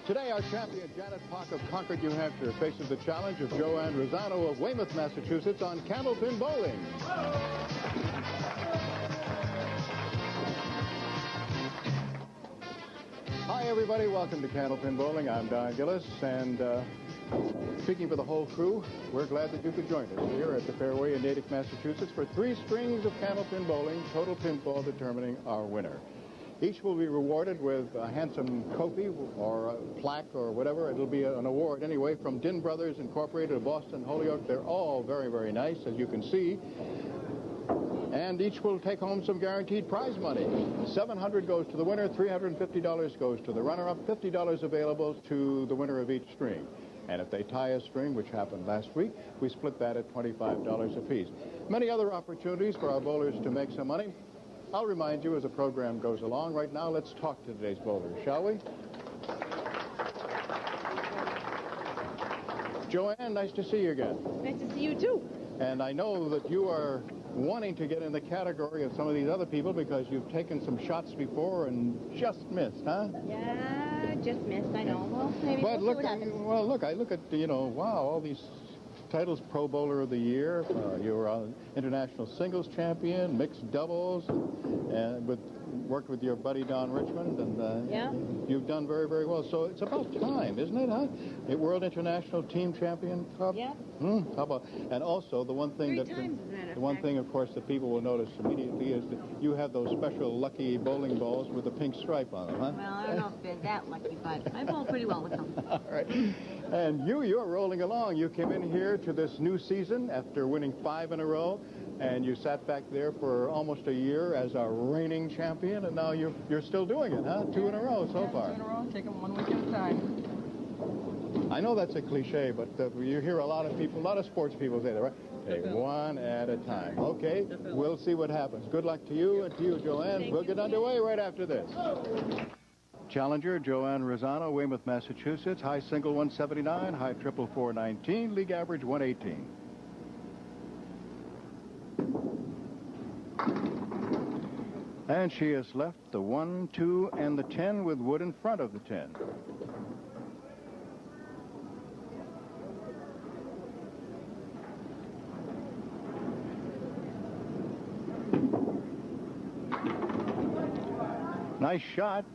Today, our champion, Janet Poch of Concord, New Hampshire, faces the challenge of Joanne Ruzzano of Weymouth, Massachusetts, on Candlepin Bowling. Hi, everybody. Welcome to Candlepin Bowling. I'm Don Gillis, and speaking for the whole crew, we're glad that you could join us here at the Fairway in Natick, Massachusetts, for 3 strings of Candlepin Bowling, total pinball determining our winner. Each will be rewarded with a handsome trophy or a plaque or whatever. It'll be an award anyway from Din Brothers Incorporated of Boston, Holyoke. They're all very, very nice, as you can see. And each will take home some guaranteed prize money. $700 goes to the winner, $350 goes to the runner-up, $50 available to the winner of each string. And if they tie a string, which happened last week, we split that at $25 apiece. Many other opportunities for our bowlers to make some money. I'll remind you as the program goes along. Right now, let's talk to today's bowlers, shall we? Joanne, nice to see you again. Nice to see you, too. And I know that you are wanting to get in the category of some of these other people because you've taken some shots before and just missed, huh? Yeah, just missed, I know. Well, maybe we'll see what happens. Well, look, I look at, wow, all these titles: Pro Bowler of the Year, you were international singles champion, mixed doubles, and worked with your buddy Don Richmond, and yeah, you've done very, very well. So it's about time, isn't it, huh? A World International Team Champion Cup. Yeah. How about? And also the one thing of course, that people will notice immediately is that you have those special lucky bowling balls with a pink stripe on them, huh? Well, I don't know if they're that lucky, but I bowl pretty well with them. All right. And you're rolling along. You came in here to this new season after winning 5 in a row, and you sat back there for almost a year as our reigning champion, and now you're still doing it, huh? 2 in a row so far. 2 in a row, take them 1 week at a time. I know that's a cliche, but you hear a lot of sports people say that, right? Take 1 at a time. Okay, we'll see what happens. Good luck to you and to you, Joanne. We'll get underway right after this. Challenger, Joanne Ruzzano, Weymouth, Massachusetts. High single 179, high triple 419, league average 118. And she has left the 1, 2, and the 10 with wood in front of the 10. Nice shot.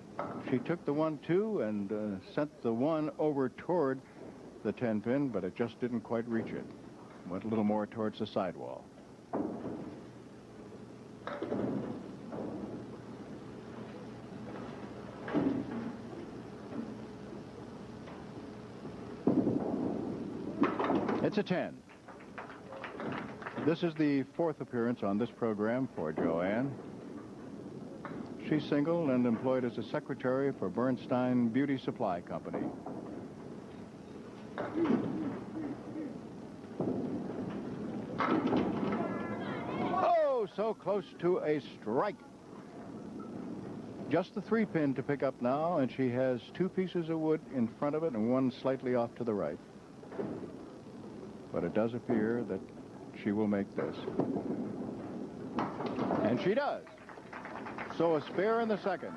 She took the 1, 2 and sent the 1 over toward the 10 pin, but it just didn't quite reach it. Went a little more towards the sidewall. It's a 10. This is the 4th appearance on this program for Joanne. She's single and employed as a secretary for Bernstein Beauty Supply Company. Oh, so close to a strike. Just the 3 pin to pick up now, and she has 2 pieces of wood in front of it and 1 slightly off to the right. But it does appear that she will make this. And she does. So a spare in the second.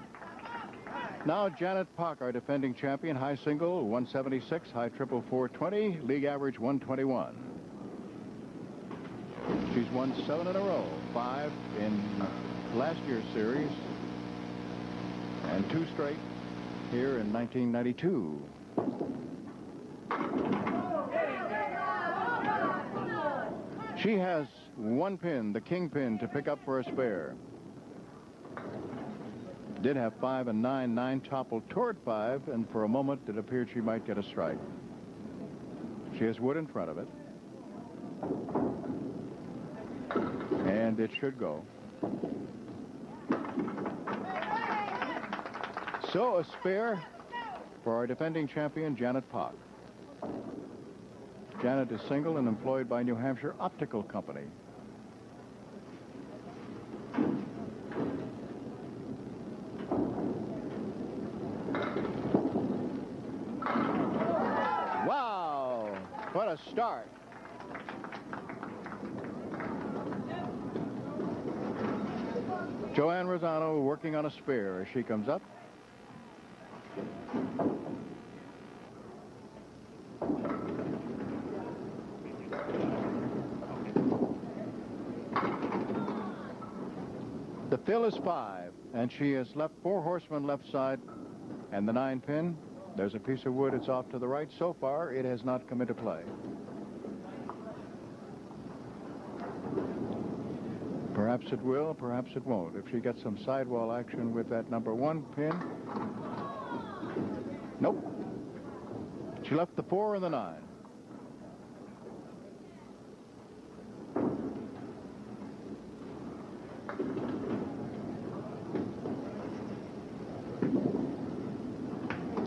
Now Janet Poch, our defending champion, high single 176, high triple 420, league average 121. She's won 7 in a row, 5 in last year's series, and 2 straight here in 1992. She has 1 pin, the king pin, to pick up for a spare. Did have 5 and 9. 9 toppled toward 5, and for a moment it appeared she might get a strike. She has wood in front of it. And it should go. So a spare for our defending champion, Janet Poch. Janet is single and employed by New Hampshire Optical Company. Wow, what a start. Joanne Ruzzano working on a spare as she comes up. The fill is 5, and she has left 4 horsemen left side and the 9 pin. There's a piece of wood. It's off to the right. So far, it has not come into play. Perhaps it will, perhaps it won't. If she gets some sidewall action with that number 1 pin. Nope. She left the 4 and the 9.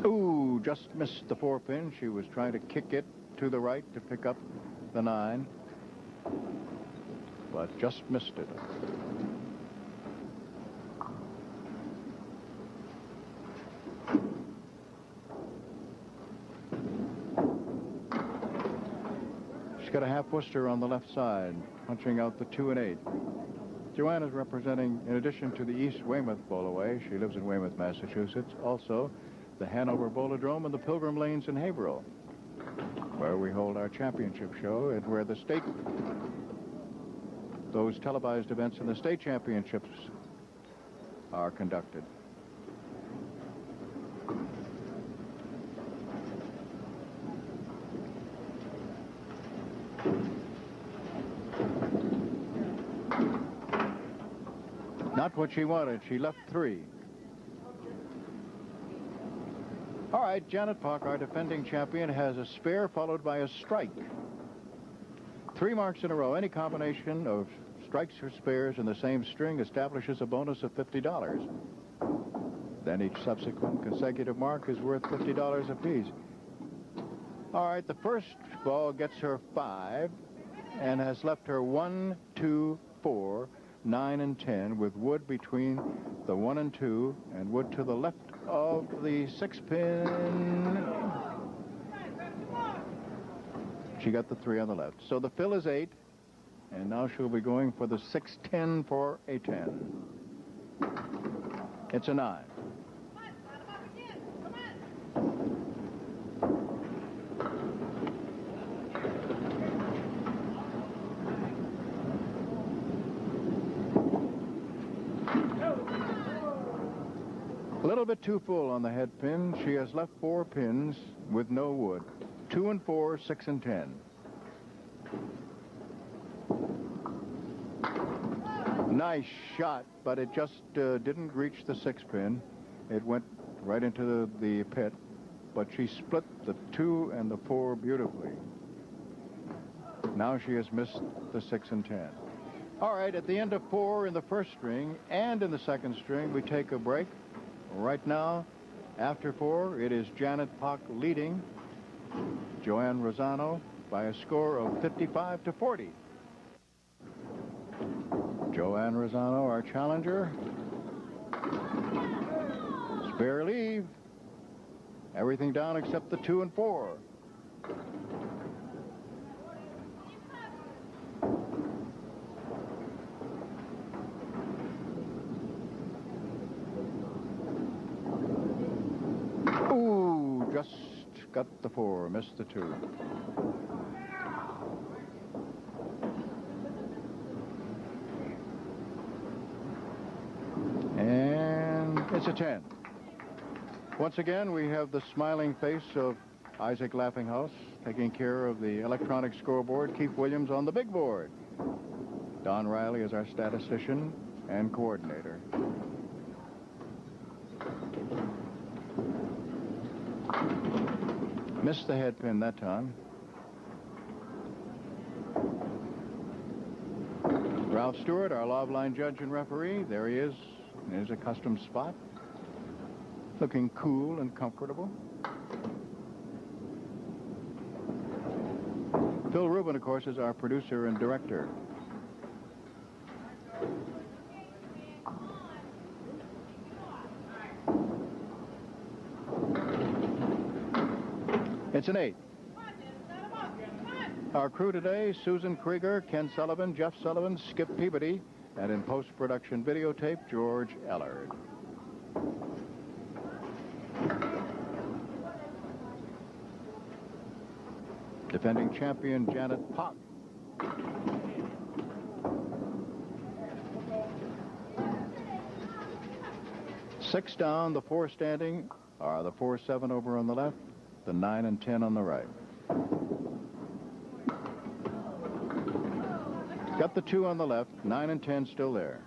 Ooh, just missed the 4 pin. She was trying to kick it to the right to pick up the 9. But just missed it. She's got a half Worcester on the left side, punching out the 2 and 8. Joanne is representing, in addition to the East Weymouth Bowlaway, she lives in Weymouth, Massachusetts, also the Hanover Bowlodrome and the Pilgrim Lanes in Haverhill, where we hold our championship show and where the state, those televised events in the state championships are conducted. Not what she wanted. She left 3. All right, Janet Poch, our defending champion, has a spare followed by a strike. 3 marks in a row. Any combination of strikes or spares in the same string establishes a bonus of $50. Then each subsequent consecutive mark is worth $50 apiece. All right, the first ball gets her 5 and has left her 1, 2, 4, 9, and 10 with wood between the 1 and 2 and wood to the left of the 6 pin. She got the 3 on the left. So the fill is 8, and now she'll be going for the 6-10 for a 10. It's a 9. A little bit too full on the head pin. She has left 4 pins with no wood. 2 and 4, 6 and 10. Nice shot, but it just didn't reach the 6 pin. It went right into the pit, but she split the 2 and the 4 beautifully. Now she has missed the 6 and 10. All right, at the end of 4 in the first string and in the second string, we take a break. Right now, after 4, it is Janet Poch leading Joanne Ruzzano by a score of 55 to 40. Joanne Ruzzano, our challenger. Spare leave. Everything down except the 2 and 4. Ooh, just got the 4, missed the 2. And it's a 10. Once again, we have the smiling face of Isaac Laughinghouse taking care of the electronic scoreboard. Keith Williams on the big board. Don Riley is our statistician and coordinator. Missed the head pin that time. Ralph Stewart, our love line judge and referee. There he is in his accustomed spot. Looking cool and comfortable. Phil Rubin, of course, is our producer and director. It's an 8. Our crew today, Susan Krieger, Ken Sullivan, Jeff Sullivan, Skip Peabody, and in post-production videotape, George Ellard. Defending champion Janet Poch. 6 down, the 4 standing are the 4-7 over on the left, the 9 and 10 on the right. Got the 2 on the left, 9 and 10 still there.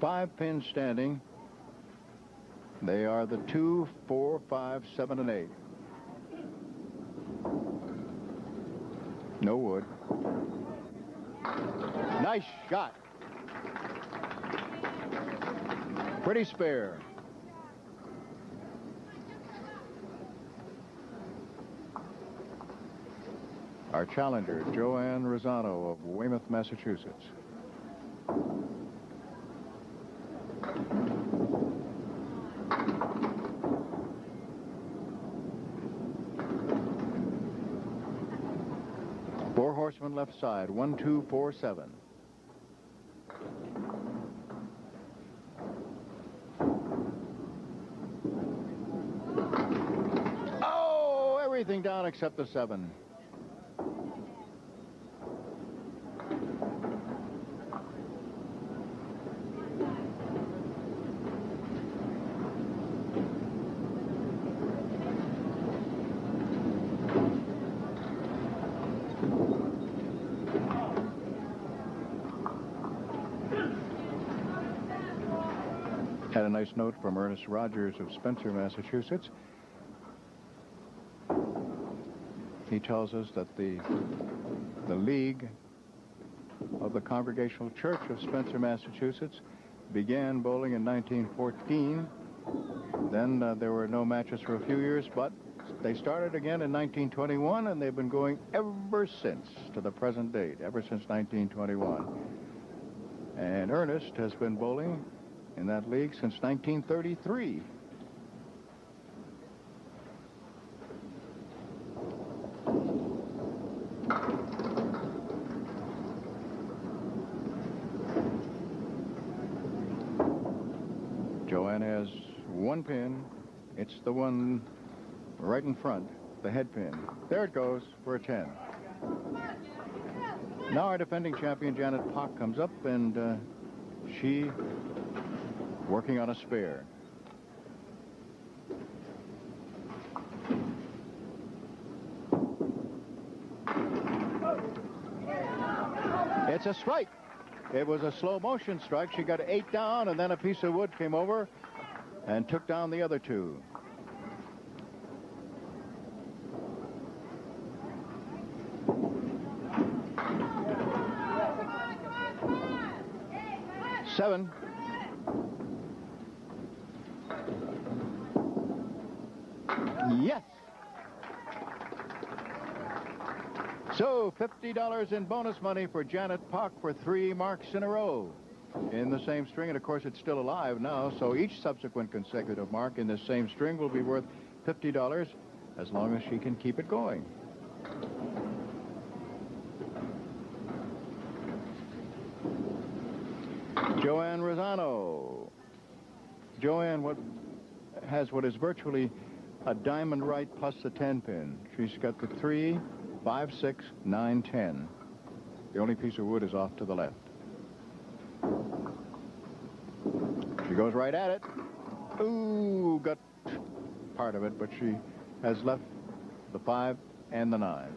Five pins standing. They are the 2, 4, 5, 7, and 8. No wood. Nice shot. Pretty spare. Our challenger, Joanne Ruzzano of Weymouth, Massachusetts. Four horsemen left side, 1, 2, 4, 7. Oh, everything down except the 7. Had a nice note from Ernest Rogers of Spencer, Massachusetts. He tells us that the League of the Congregational Church of Spencer, Massachusetts began bowling in 1914. Then there were no matches for a few years, but they started again in 1921, and they've been going ever since to the present date, ever since 1921. And Ernest has been bowling in that league since 1933. Joanne has one pin. It's the one right in front, the head pin. There it goes for a 10. Now our defending champion, Janet Poch, comes up, and she working on a spare. It's a strike. It was a slow motion strike. She got 8 down, and then a piece of wood came over and took down the other 2. Seven. Yes. So $50 in bonus money for Janet Poch for 3 marks in a row in the same string. And of course, it's still alive now, so each subsequent consecutive mark in this same string will be worth $50 as long as she can keep it going. Joanne Ruzzano. Joanne has what is virtually a diamond right plus the 10 pin. She's got the 3, 5, 6, 9, 10. The only piece of wood is off to the left. She goes right at it. Ooh, got part of it, but she has left the 5 and the 9.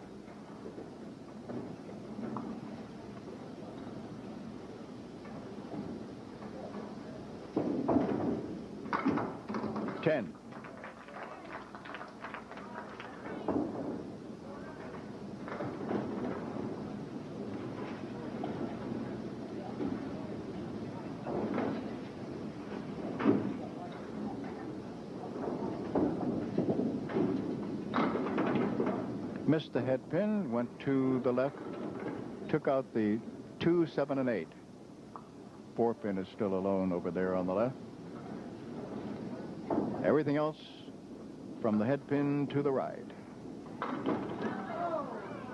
Ten. Missed the head pin, went to the left, took out the 2, 7, and 8. 4 pin is still alone over there on the left. Everything else from the head pin to the right.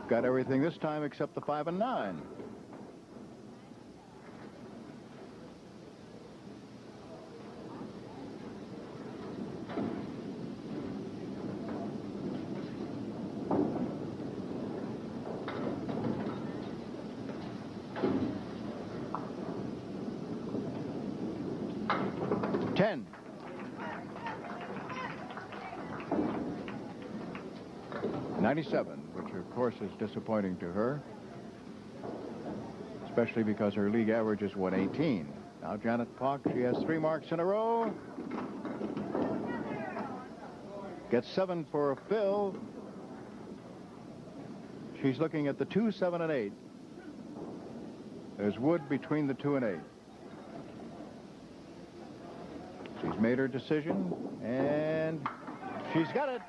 got everything this time except the 5 and 9. $10. 97, which of course is disappointing to her, especially because her league average is 118. Now Janet Poch, she has 3 marks in a row. Gets 7 for a fill. She's looking at the 2, 7, and 8. There's wood between the 2 and 8. She's made her decision, and she's got it.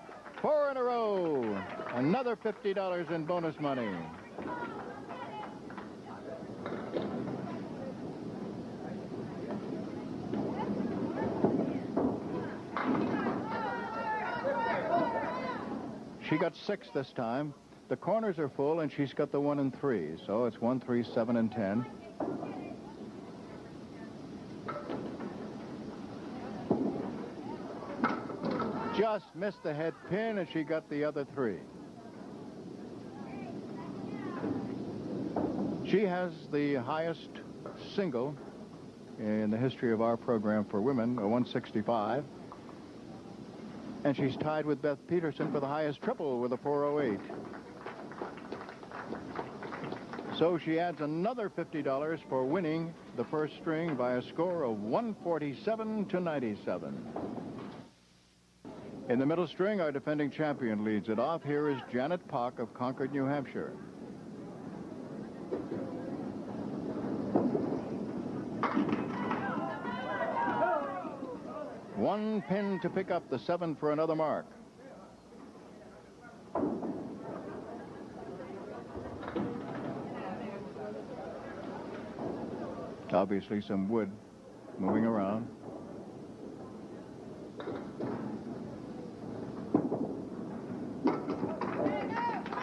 4 in a row. Another $50 in bonus money. She got 6 this time. The corners are full, and she's got the 1 and 3. So it's 1, 3, 7, and 10. Just missed the head pin, and she got the other 3. She has the highest single in the history of our program for women, a 165. And she's tied with Beth Peterson for the highest triple with a 408. So she adds another $50 for winning the first string by a score of 147 to 97. In the middle string, our defending champion leads it off. Here is Janet Poch of Concord, New Hampshire. One pin to pick up, the 7 for another mark. Obviously some wood moving around.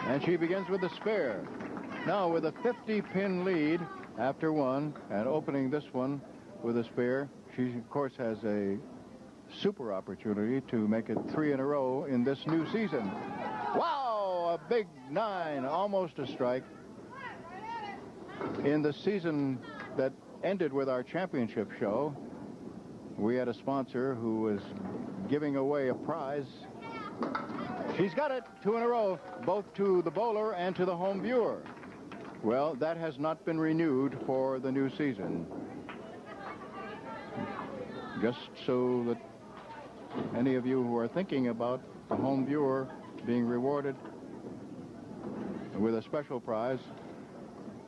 And she begins with the spare. Now with a 50-pin lead after 1 and opening this one with a spare, she of course has a super opportunity to make it 3 in a row in this new season. Wow, a big 9, almost a strike. In the season that ended with our championship show, we had a sponsor who was giving away a prize. She's got it, 2 in a row, both to the bowler and to the home viewer. Well, that has not been renewed for the new season. Just so that any of you who are thinking about the home viewer being rewarded with a special prize,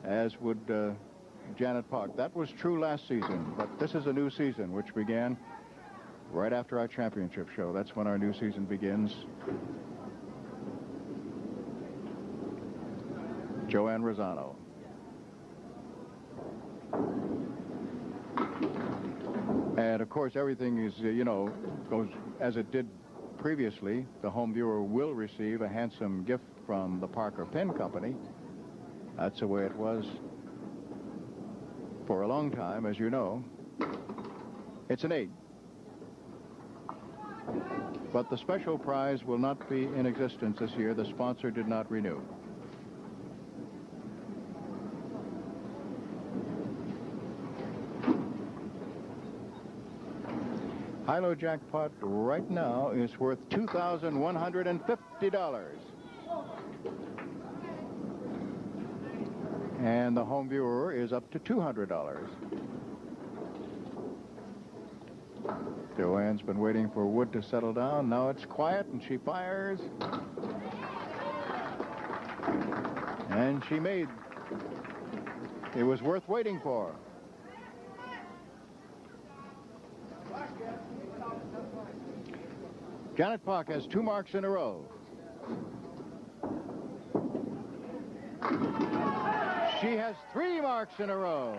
as would Janet Poch. That was true last season, but this is a new season which began right after our championship show. That's when our new season begins. Joanne Ruzzano. And of course everything is, goes as it did previously. The home viewer will receive a handsome gift from the Parker Pen Company. That's the way it was for a long time, as you know. It's an 8. But the special prize will not be in existence this year. The sponsor did not renew. High-low jackpot right now is worth $2,150. And the home viewer is up to $200. Joanne's been waiting for wood to settle down. Now it's quiet, and she fires. And she made. It was worth waiting for. Janet Poch has 2 marks in a row. She has 3 marks in a row.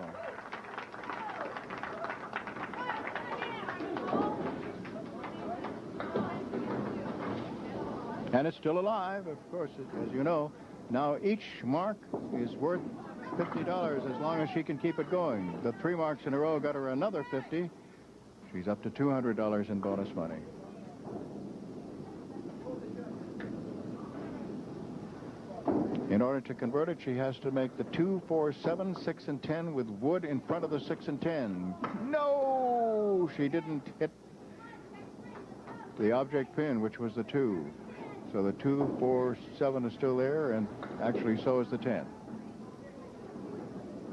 And it's still alive, of course, as you know. Now each mark is worth $50 as long as she can keep it going. The 3 marks in a row got her another 50. She's up to $200 in bonus money. In order to convert it, she has to make the 2, 4, 7, 6, and 10 with wood in front of the 6 and 10. No! She didn't hit the object pin, which was the 2. So the 2, 4, 7 is still there, and actually so is the 10.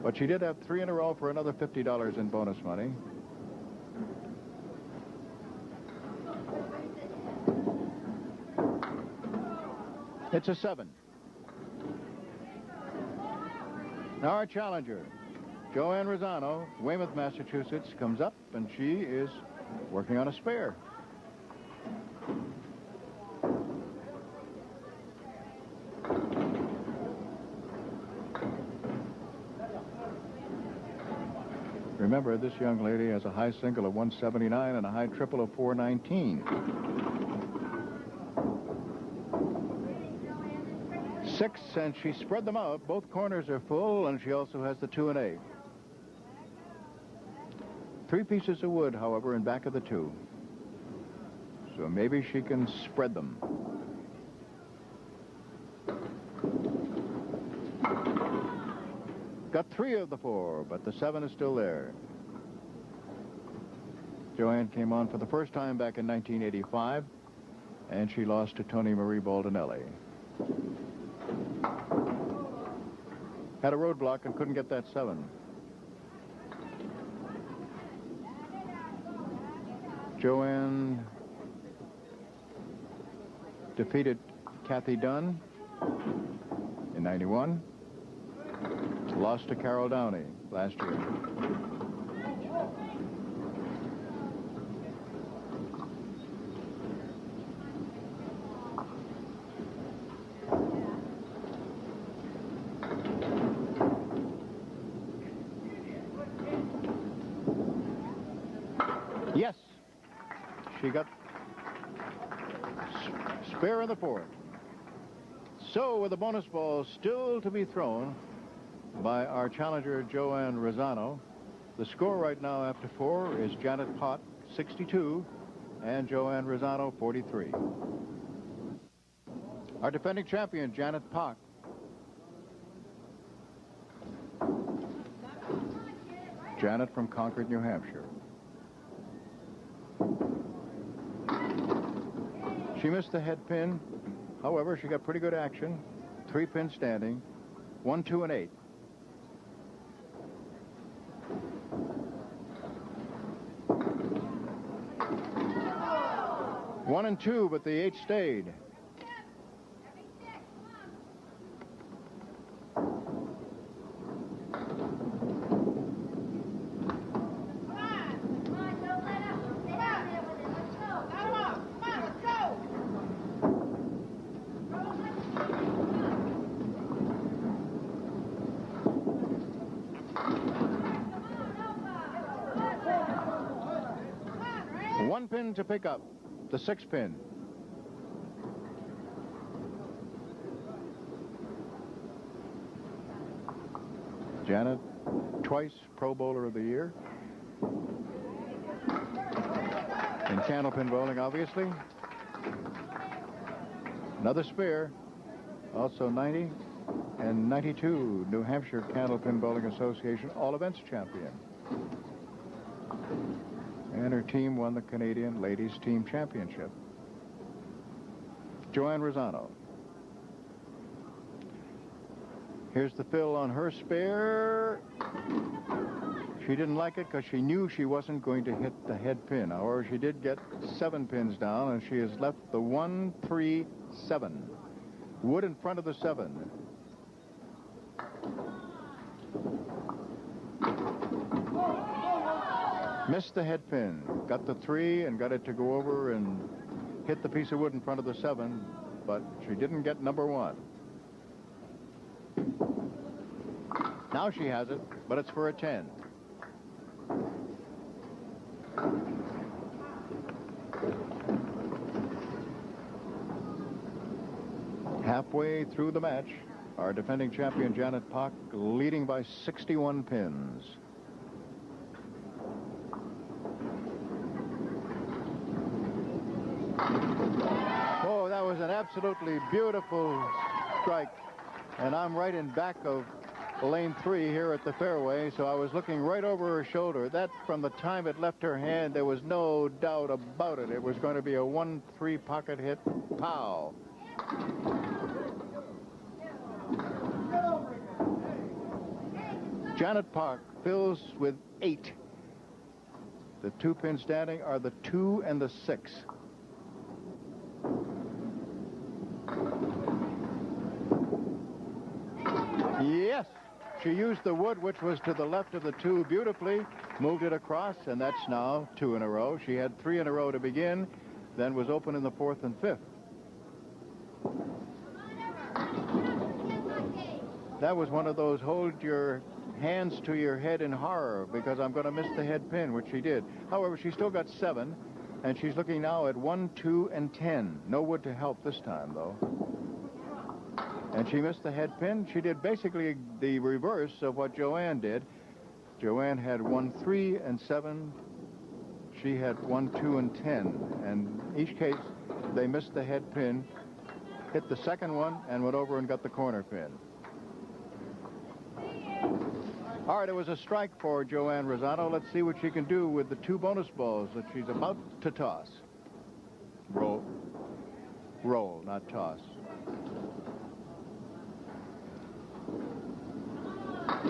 But she did have 3 in a row for another $50 in bonus money. It's a 7. Now our challenger, Joanne Ruzzano, Weymouth, Massachusetts, comes up, and she is working on a spare. Remember, this young lady has a high single of 179 and a high triple of 419. 6, and she spread them out. Both corners are full, and she also has the 2 and 8. 3 pieces of wood, however, in back of the 2. So maybe she can spread them. Got 3 of the 4, but the 7 is still there. Joanne came on for the first time back in 1985, and she lost to Tony Marie Baldinelli. Had a roadblock and couldn't get that 7. Joanne defeated Kathy Dunn in 91. Lost to Carol Downey last year. Yes, she got spare in the 4th. So with the bonus ball still to be thrown by our challenger, Joanne Ruzzano, the score right now after 4 is Janet Poch, 62, and Joanne Ruzzano, 43. Our defending champion, Janet Poch. Janet from Concord, New Hampshire. She missed the head pin. However, she got pretty good action. 3 pins standing. 1, 2, and 8. One and 2, but the 8 stayed. One pin to pick up, the 6 pin. Janet, twice Pro Bowler of the Year. In Candlepin Bowling, obviously. Another spare, also 90 and 92 New Hampshire Candlepin Bowling Association All Events Champion. And her team won the Canadian Ladies Team Championship. Joanne Ruzzano. Here's the fill on her spare. She didn't like it because she knew she wasn't going to hit the head pin. However, she did get 7 pins down, and she has left the 1, 3, 7. Wood in front of the 7. Missed the head pin. Got the 3 and got it to go over and hit the piece of wood in front of the 7, but she didn't get number 1. Now she has it, but it's for a 10. Halfway through the match, Our defending champion, Janet Poch, leading by 61 pins. Oh, that was an absolutely beautiful strike. And I'm right in back of lane 3 here at the fairway, so I was looking right over her shoulder. That, from the time it left her hand, there was no doubt about it. It was going to be a 1-3 pocket hit. Pow. Janet Poch fills with 8. The 2 pins standing are the 2 and the 6. Yes, she used the wood, which was to the left of the 2, beautifully, moved it across, and that's now 2 in a row. She had 3 in a row to begin, then was open in the 4th and 5th. That was one of those hold your hands to your head in horror, because I'm going to miss the head pin, which she did. However, she still got 7, and she's looking now at 1, 2, and 10. No wood to help this time, though. And she missed the head pin. She did basically the reverse of what Joanne did. Joanne had 1, 3, and 7. She had 1, 2, and 10. And in each case, they missed the head pin, hit the second one, and went over and got the corner pin. All right, it was a strike for Joanne Ruzzano. Let's see what she can do with the 2 bonus balls that she's about to toss. Roll. Roll, not toss.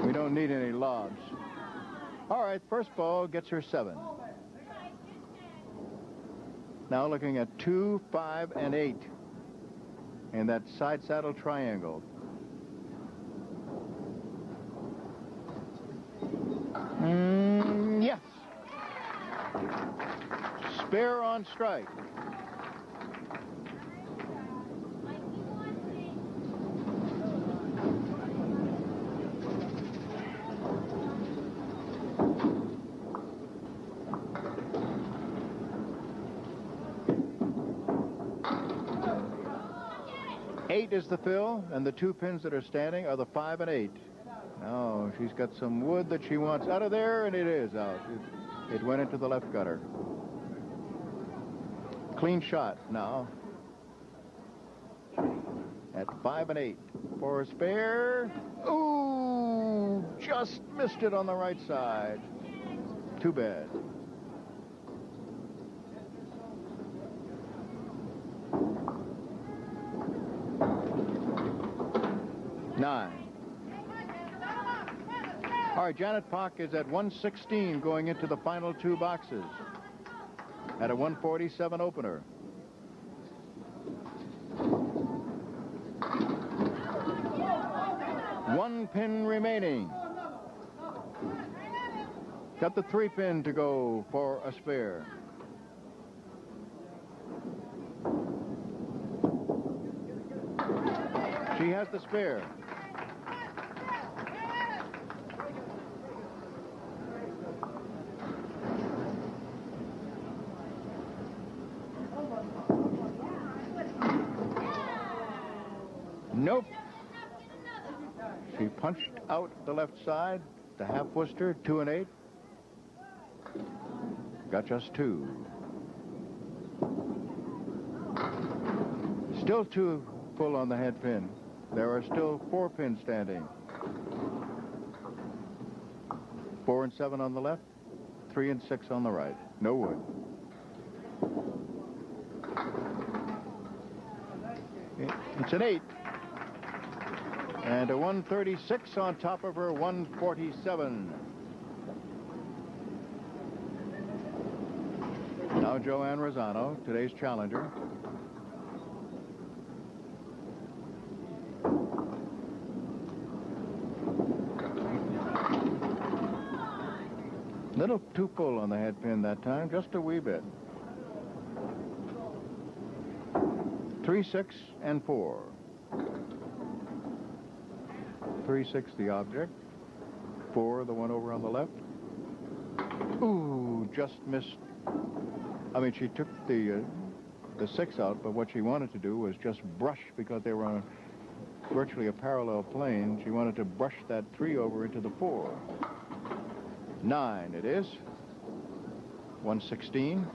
We don't need any lobs. All right, first ball gets her 7. Now looking at 2, 5, and 8 in that side saddle triangle. Yes. Spare on strike. Eight is the fill, and the 2 pins that are standing are the 5 and 8. Now she's got some wood that she wants out of there, and it is out. It went into the left gutter. Clean shot now. At 5 and 8 for a spare. Ooh, just missed it on the right side. Too bad. Nine. All right, Janet Poch is at 116 going into the final 2 boxes at a 147 opener. One pin remaining. Got the 3 pin to go for a spare. She has the spare. Nope. She punched out the left side, the half Worcester, 2 and 8. Got just 2. Still 2 full on the head pin. There are still 4 pins standing. 4 and 7 on the left, 3 and 6 on the right. No wood. It's an 8. And a 136 on top of her 147. Now Joanne Ruzzano, today's challenger. Little too full on the head pin that time, just a wee bit. 3, 6, and 4. 3, 6, the object. 4, the one over on the left. Ooh, just missed. I mean, she took the 6 out, but what she wanted to do was just brush because they were on virtually a parallel plane. She wanted to brush that 3 over into the 4. 9 it is. 116.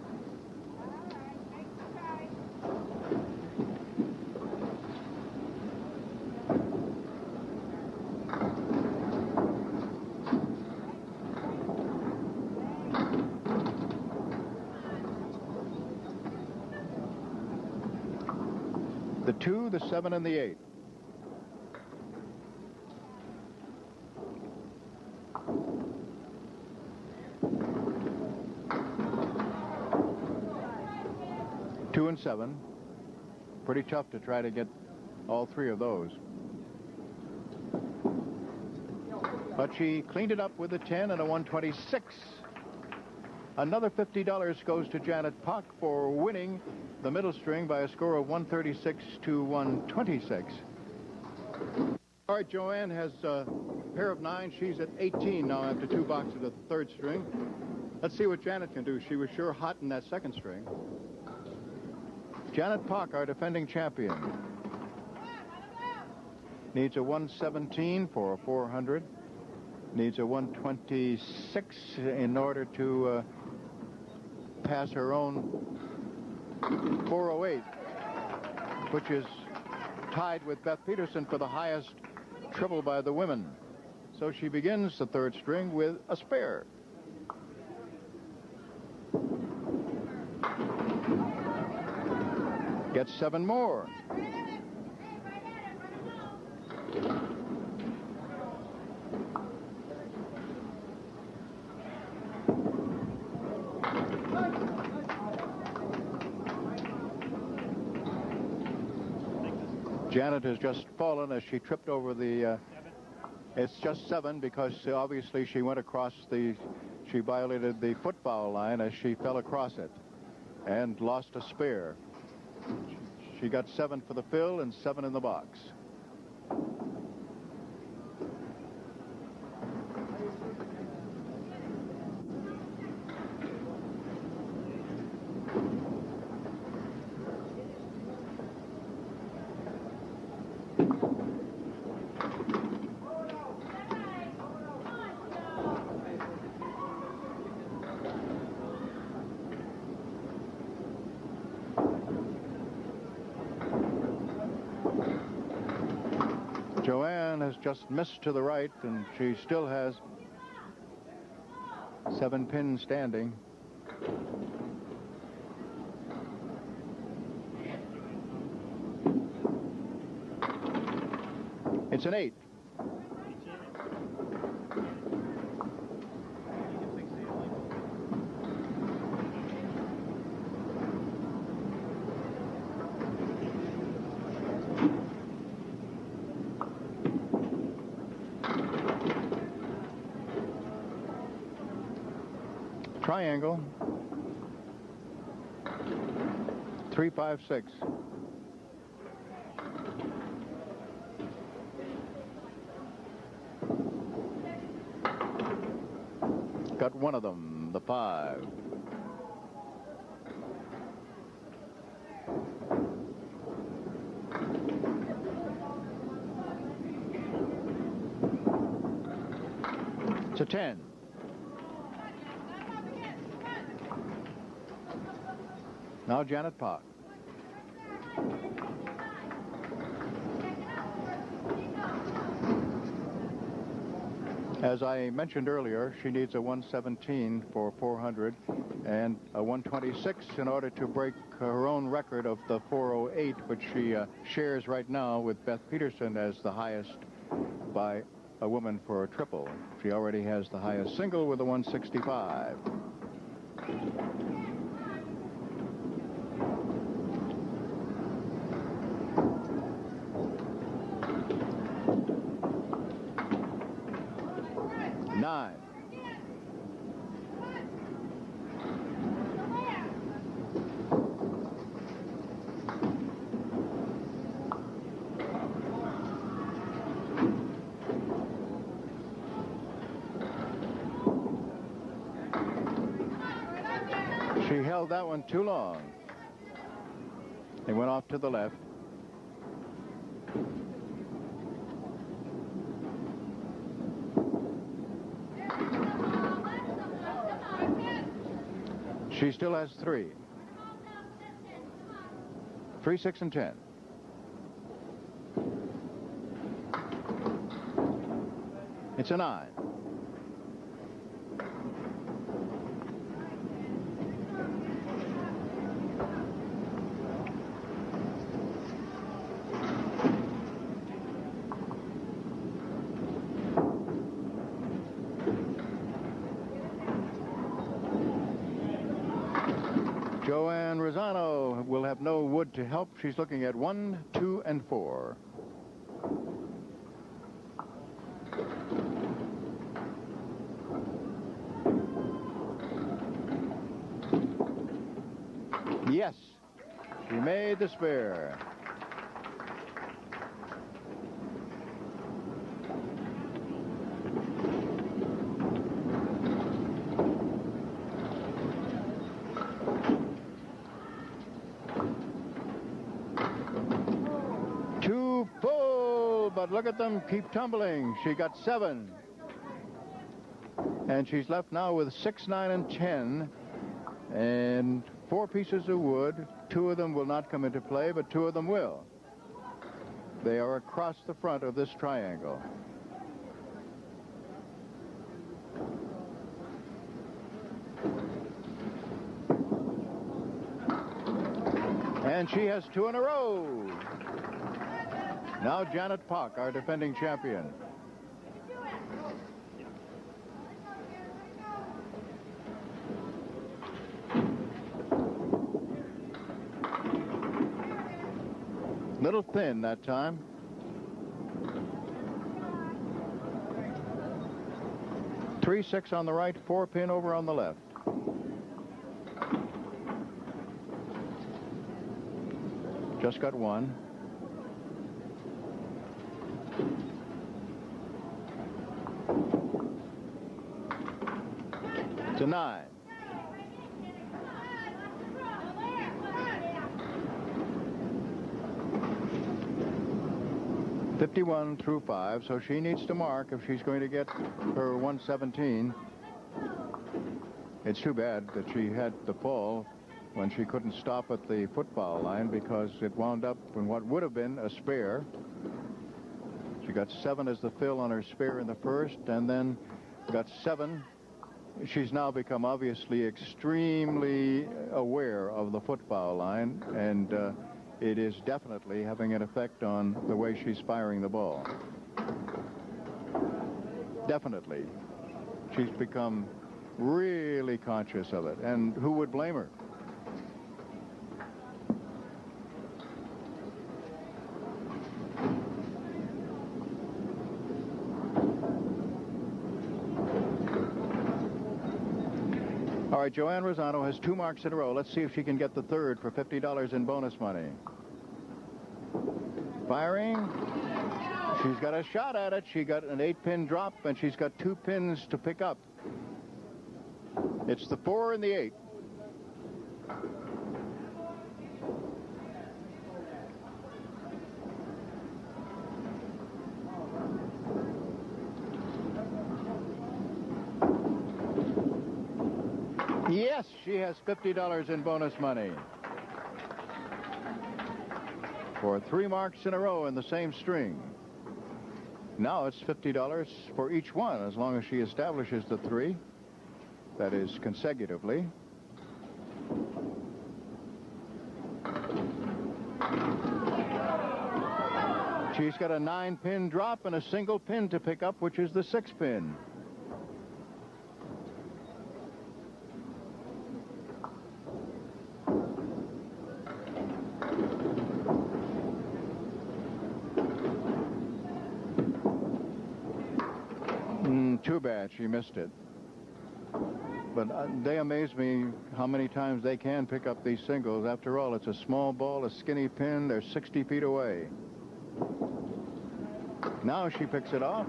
The 2, the 7, and the 8. Two and 7. Pretty tough to try to get all 3 of those. But she cleaned it up with a 10 and a 126. Another $50 goes to Janet Poch for winning the middle string by a score of 136 to 126. All right, Joanne has a pair of 9. She's at 18 now after 2 boxes of the 3rd string. Let's see what Janet can do. She was sure hot in that 2nd string. Janet Poch, our defending champion, needs a 117 for a 400. Needs a 126 in order to pass her own 408, which is tied with Beth Peterson for the highest triple by the women. So she begins the 3rd string with a spare. Gets 7 more. Janet has just fallen as she tripped over the, it's just 7 because obviously she went across she violated the foot foul line as she fell across it and lost a spare. She got 7 for the fill and 7 in the box. Joanne has just missed to the right, and she still has 7 pins standing. It's an 8. Triangle. 3, 5, 6. Got one of them, the 5. It's a 10. Now Janet Poch. As I mentioned earlier, she needs a 117 for 400 and a 126 in order to break her own record of the 408, which she shares right now with Beth Peterson as the highest by a woman for a triple. She already has the highest single with a 165. She held that one too long. It went off to the left. She still has 3. 3, 6, and 10. It's a 9. Joanne Ruzzano will have no wood to help. She's looking at 1, 2, and 4. Yes, she made the spare. Too full, but look at them keep tumbling. She got 7. And she's left now with 6, 9, and 10. And 4 pieces of wood. 2 of them will not come into play, but 2 of them will. They are across the front of this triangle. And she has 2 in a row. Now Janet Poch, our defending champion. Little thin that time. Three, 6 on the right, 4 pin over on the left. Just got 1. It's a 9. $51 through 5, so she needs to mark if she's going to get her 117. It's too bad that she had the fall when she couldn't stop at the football line, because it wound up in what would have been a spare. She got 7 as the fill on her spare in the first, and then got 7. She's now become obviously extremely aware of the football line, and it is definitely having an effect on the way she's firing the ball. Definitely. She's become really conscious of it, and who would blame her? All right, Joanne Ruzzano has 2 marks in a row. Let's see if she can get the third for $50 in bonus money. Firing. She's got a shot at it. She got an 8-pin drop, and she's got 2 pins to pick up. It's the 4 and the 8. Yes, she has $50 in bonus money. For 3 marks in a row in the same string. Now it's $50 for each one, as long as she establishes the 3. That is consecutively. She's got a 9-pin drop and a single pin to pick up, which is the 6-pin. Too bad she missed it. But they amaze me how many times they can pick up these singles. After all, it's a small ball, a skinny pin. They're 60 feet away. Now she picks it off.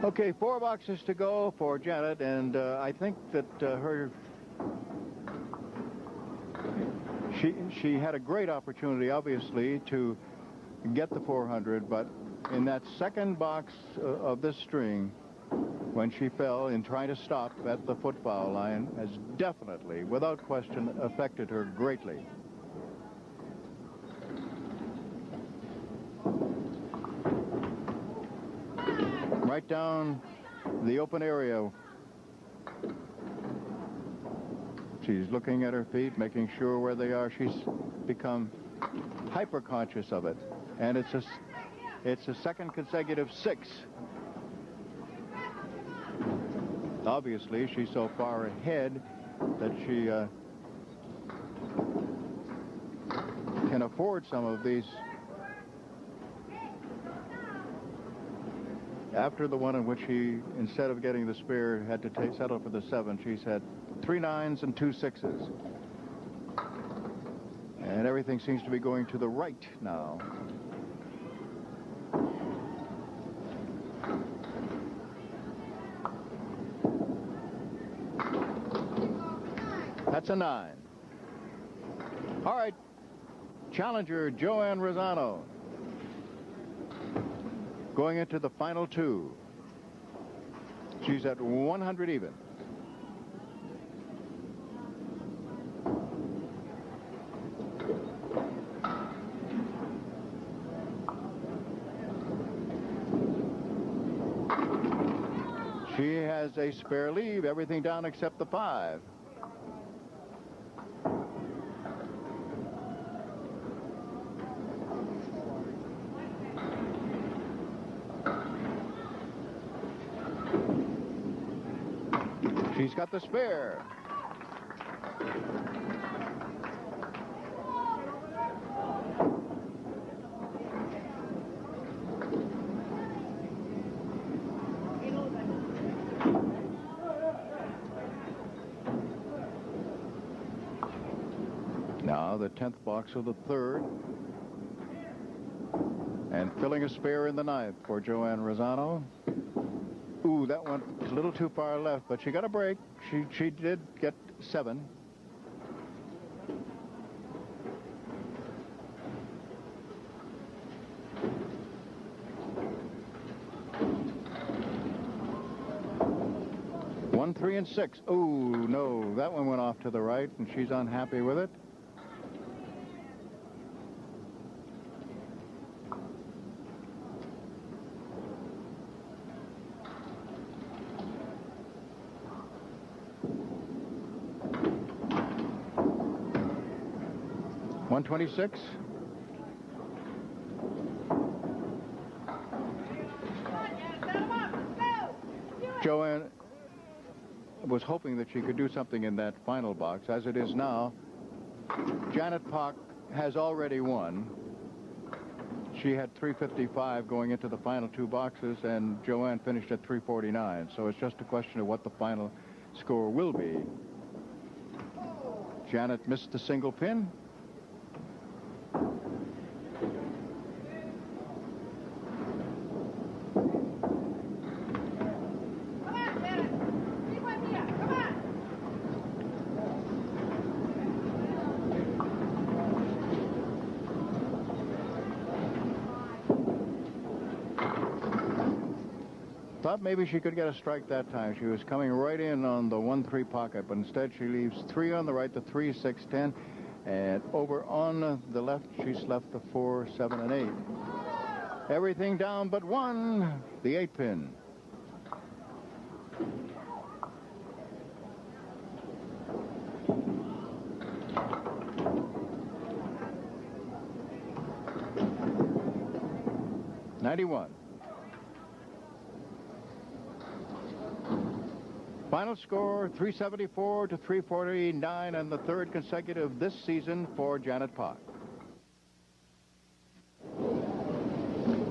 Okay, 4 boxes to go for Janet, and I think that she had a great opportunity, obviously, to get the 400, but in that second box of this string, when she fell in trying to stop at the foot foul line has definitely, without question, affected her greatly. Right down the open area. She's looking at her feet, making sure where they are. She's become hyper conscious of it, and it's a second consecutive 6. Obviously, she's so far ahead that she can afford some of these. After the one in which she, instead of getting the spare, had to settle for the 7, she's had 3 9s and 2 6s. And everything seems to be going to the right now. That's a 9. All right. Challenger Joanne Ruzzano going into the final 2. She's at 100 even. She has a spare leave, everything down except the 5. She's got the spare. Now the 10th box of the 3rd. And filling a spare in the 9th for Joanne Ruzzano. Ooh, that went a little too far left, but she got a break. She did get 7. One, 3, and 6. Ooh, no, that one went off to the right, and she's unhappy with it. $126. Joanne was hoping that she could do something in that final box. As it is now, Janet Poch has already won. She had 355 going into the final 2 boxes, and Joanne finished at 349. So it's just a question of what the final score will be. Janet missed the single pin. Thought maybe she could get a strike that time. She was coming right in on the 1-3 pocket, but instead she leaves 3 on the right, the 3, 6, 10, and over on the left, she's left the 4, 7, and 8. Everything down but 1, the 8 pin. $91. Final score, 374 to 349, and the 3rd consecutive this season for Janet Poch.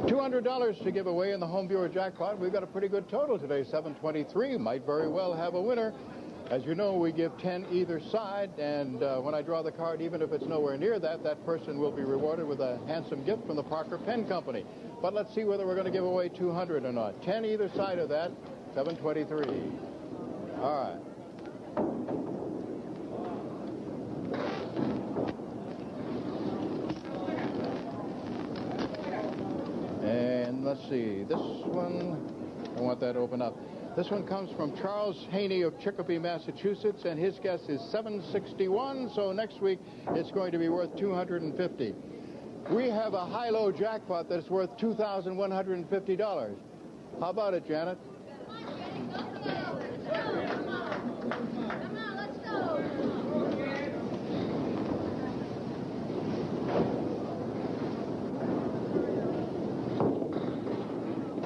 $200 to give away in the home viewer jackpot. We've got a pretty good total today, 723. Might very well have a winner. As you know, we give 10 either side, and when I draw the card, even if it's nowhere near that, that person will be rewarded with a handsome gift from the Parker Pen Company. But let's see whether we're going to give away 200 or not. 10 either side of that, 723. All right. And let's see, this one, I want that to open up. This one comes from Charles Haney of Chicopee, Massachusetts, and his guess is $761, so next week it's going to be worth $250. We have a high-low jackpot that's worth $2,150. How about it, Janet?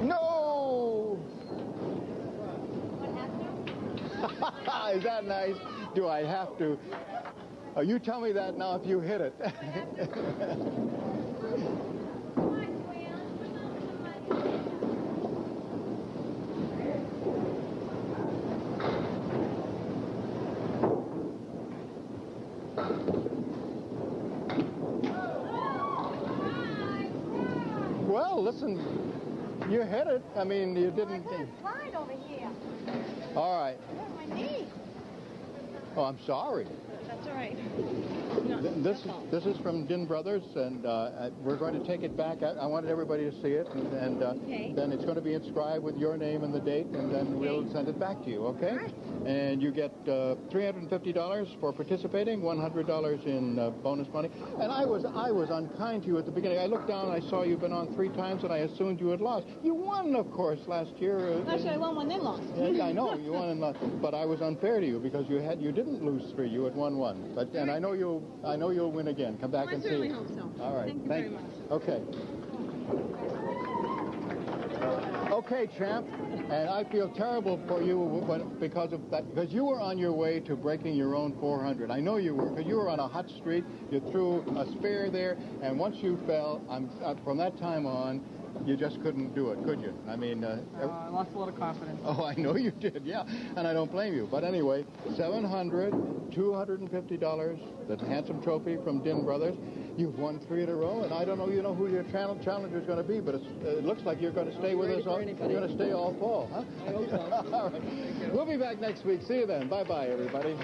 No! Is that nice? Do I have to? Oh, you tell me that now if you hit it. Well, listen, you hit it. I mean, you didn't. Slide over here. All right. Oh, my knee. Oh, I'm sorry. That's all right. This is from Din Brothers, and we're going to take it back. I wanted everybody to see it, and Okay. then it's going to be inscribed with your name and the date, and then we'll send it back to you, okay? Right. And you get $350 for participating, $100 in bonus money. And I was unkind to you at the beginning. I looked down and I saw you've been on 3 times, and I assumed you had lost. You won, of course, last year. Actually, I won one, then lost. Yeah, I know you won and lost, but I was unfair to you because you didn't lose 3. You had won 1. But and I know you'll win again. Come back and see. I certainly hope so. All right. Thank you very much. Okay. Okay, champ. And I feel terrible for you because of that, because you were on your way to breaking your own 400. I know you were, because you were on a hot streak. You threw a spare there, and once you fell, from that time on, you just couldn't do it, could you? I mean, I lost a lot of confidence. Oh, I know you did, yeah, and I don't blame you. But anyway, $700, $250, the handsome trophy from Din Brothers. You've won 3 in a row, and I don't know, who your challenger is going to be, but it looks like you're going to stay with us all. You're going to stay all fall, huh? I hope so. All right. We'll be back next week. See you then. Bye-bye, everybody.